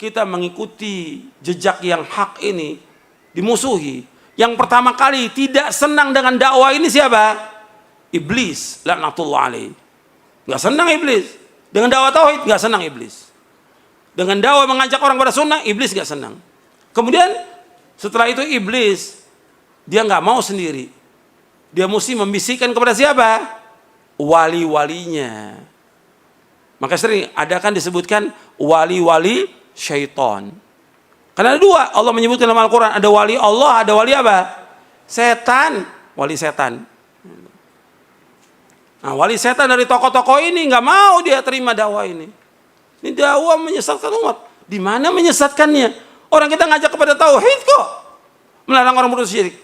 kita mengikuti jejak yang hak ini dimusuhi, yang pertama kali tidak senang dengan dakwah ini siapa? Iblis, laknatullah alaih. Nggak senang iblis dengan dakwah tauhid, nggak senang iblis. Dengan dakwah mengajak orang pada sunnah, iblis nggak senang. Kemudian setelah itu iblis dia nggak mau sendiri, dia mesti membisikkan kepada siapa? Wali-walinya. Maka sering ada kan disebutkan wali-wali syaitan. Karena ada dua, Allah menyebutkan dalam Al-Quran, ada wali Allah, ada wali apa? Setan, wali setan. Nah, wali setan dari tokoh-tokoh ini nggak mau dia terima dakwah ini. Ini dakwah menyesatkan umat. Di mana menyesatkannya? Orang kita ngajak kepada tauhid kok, melarang orang berbuat syirik.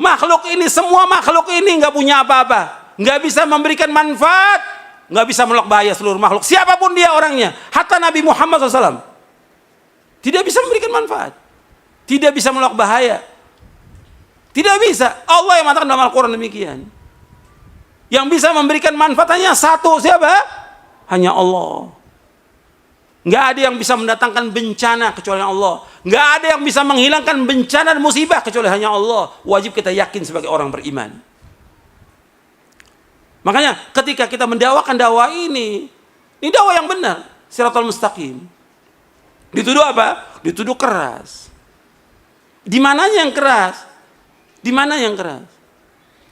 Makhluk ini, semua makhluk ini nggak punya apa-apa, nggak bisa memberikan manfaat, nggak bisa menolak bahaya seluruh makhluk. Siapapun dia orangnya, hatta Nabi Muhammad SAW tidak bisa memberikan manfaat, tidak bisa menolak bahaya, tidak bisa. Allah yang mengatakan dalam Al-Quran demikian. Yang bisa memberikan manfaat hanya satu, siapa? Hanya Allah. Nggak ada yang bisa mendatangkan bencana kecuali Allah. Nggak ada yang bisa menghilangkan bencana dan musibah kecuali hanya Allah. Wajib kita yakin sebagai orang beriman. Makanya ketika kita mendakwakan dakwah ini dakwah yang benar, Shiratal Mustaqim. Dituduh apa? Dituduh keras. Di mananya yang keras? Di mana yang keras?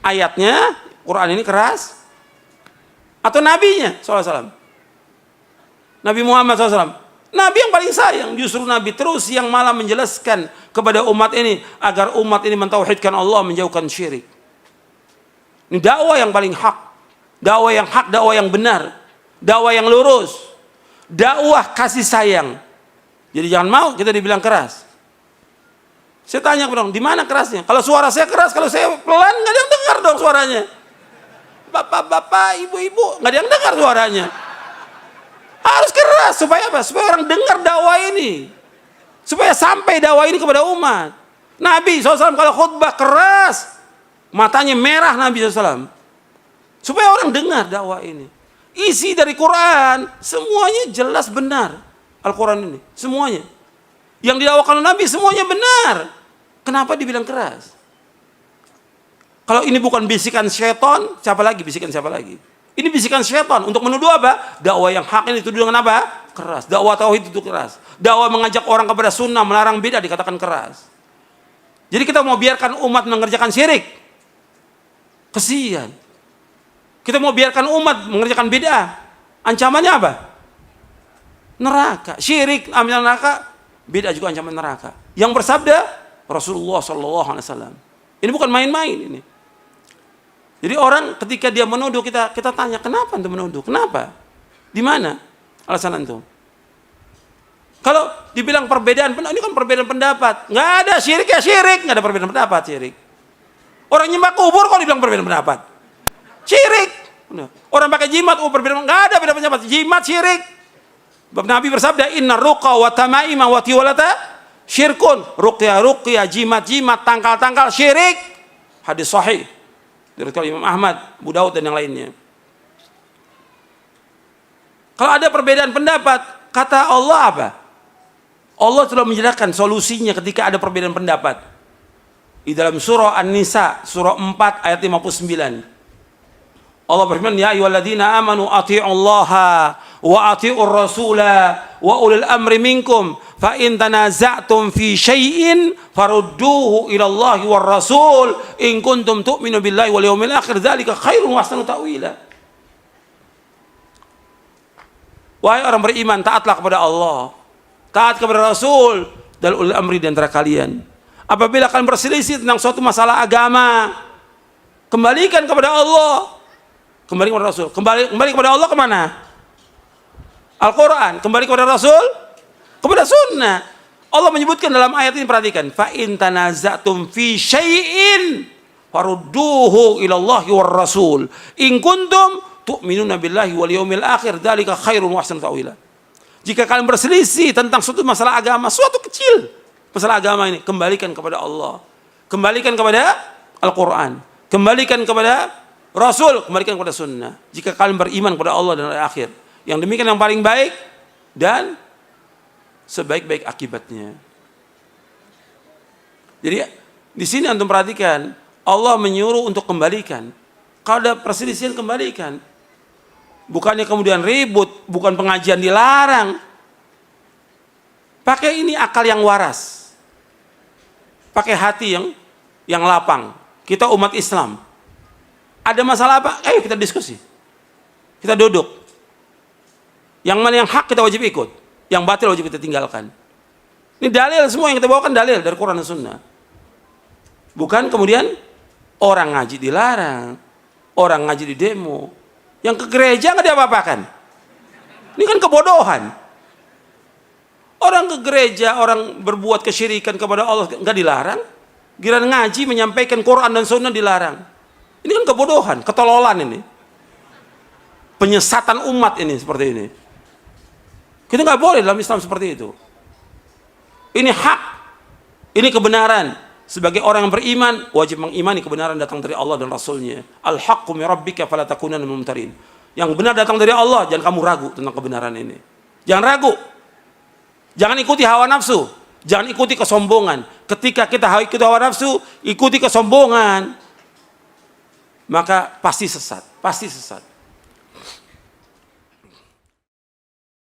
Ayatnya, Quran ini keras? Atau nabinya SAW? Nabi Muhammad SAW, Nabi yang paling sayang, justru Nabi terus yang malah menjelaskan kepada umat ini agar umat ini mentauhidkan Allah, menjauhkan syirik. Ini dakwah yang paling hak, dakwah yang hak, dakwah yang benar, dakwah yang lurus, dakwah kasih sayang. Jadi jangan mau kita dibilang keras. Saya tanya dong, di mana kerasnya? Kalau suara saya keras, kalau saya pelan, nggak ada yang dengar dong suaranya. Bapak-bapak, ibu-ibu, nggak ada yang dengar suaranya. Harus keras supaya apa? Supaya orang dengar dakwah ini, supaya sampai dakwah ini kepada umat. Nabi SAW kalau khutbah keras, matanya merah Nabi SAW, supaya orang dengar dakwah ini. Isi dari Quran semuanya jelas benar. Al-Quran ini semuanya yang didakwakan Nabi semuanya benar. Kenapa dibilang keras? Kalau ini bukan bisikan syaitan, siapa lagi bisikan siapa lagi? Ini bisikan syaitan untuk menuduh apa? Dakwah yang hak ini dituduh dengan apa? Keras. Dakwah tauhid itu keras. Dakwah mengajak orang kepada sunnah, melarang bid'ah dikatakan keras. Jadi kita mau biarkan umat mengerjakan syirik? Kesian. Kita mau biarkan umat mengerjakan bid'ah? Ancamannya apa? Neraka. Syirik, ambil neraka. Bid'ah juga ancaman neraka. Yang bersabda Rasulullah SAW. Ini bukan main-main ini. Jadi orang ketika dia menuduh kita tanya, kenapa antum menuduh? Kenapa? Di mana alasan antum? Kalau dibilang perbedaan, ini kan perbedaan pendapat. Nggak ada syirik ya syirik, nggak ada perbedaan pendapat syirik. Orang nyembah kubur kok dibilang perbedaan pendapat? Syirik. Orang pakai jimat, perbedaan, nggak ada perbedaan pendapat. Jimat syirik. Bab Nabi bersabda, Inna ruqa wa tamaima wa tiwalata syirkun. Ruqyah, jimat, tangkal syirik. Hadis sahih dari Imam Ahmad, Abu Daud dan yang lainnya. Kalau ada perbedaan pendapat, kata Allah apa? Allah telah menjelaskan solusinya ketika ada perbedaan pendapat. Di dalam surah An-Nisa, surah 4 ayat 59. Allah berfirman, ya ayyuhalladzina amanu athi'ullaha wa athi'ur rasula wa ulil amri minkum fa in tanaza'tum fi syai'in farudduhu ila Allahi war rasul in kuntum tu'minu billahi wal yawmil akhir dzalika khairun wa ahsanu ta'wila. Wahai orang beriman, taatlah kepada Allah, taat kepada Rasul dan ulil amri di antara kalian. Apabila kalian berselisih tentang suatu masalah agama, kembalikan kepada Allah, kembali kepada Rasul. Kembali kepada Allah kemana? Al-Quran. Kembali kepada Rasul, kepada sunnah. Allah menyebutkan dalam ayat ini, perhatikan, fa in tanaza'tum fi syai'in farudduhu ila Allahi war rasul in kuntum tu'minuna billahi wal yawmil akhir dzalika khairun wa ahsanu ta'wila. Jika kalian berselisih tentang suatu masalah agama, suatu kecil masalah agama ini, kembalikan kepada Allah, kembalikan kepada Al-Quran, kembalikan kepada Rasul, kembalikan kepada sunnah. Jika kalian beriman kepada Allah dan hari akhir, yang demikian yang paling baik dan sebaik-baik akibatnya. Jadi di sini antum perhatikan, Allah menyuruh untuk kembalikan. Kalau ada perselisihan, kembalikan. Bukannya kemudian ribut, bukan pengajian dilarang. Pakai ini akal yang waras. Pakai hati yang lapang. Kita umat Islam. Ada masalah apa? Ayo kita diskusi. Kita duduk. Yang mana yang hak kita wajib ikut. Yang batil wajib kita tinggalkan. Ini dalil semua yang kita bawakan, dalil dari Quran dan Sunnah. Bukan kemudian orang ngaji dilarang, orang ngaji di demo, yang ke gereja nggak diapa-apakan. Ini kan kebodohan. Orang ke gereja, orang berbuat kesyirikan kepada Allah nggak dilarang. Giliran ngaji menyampaikan Quran dan Sunnah dilarang. Ini kan kebodohan, ketololan ini. Penyesatan umat ini seperti ini. Kita nggak boleh dalam Islam seperti itu. Ini hak, ini kebenaran. Sebagai orang yang beriman, wajib mengimani kebenaran datang dari Allah dan Rasulnya. Al-haqqu min rabbika fala takunanna minal mumtarin. Yang benar datang dari Allah, jangan kamu ragu tentang kebenaran ini. Jangan ragu. Jangan ikuti hawa nafsu. Jangan ikuti kesombongan. Ketika kita ikuti hawa nafsu, ikuti kesombongan, maka pasti sesat. Pasti sesat.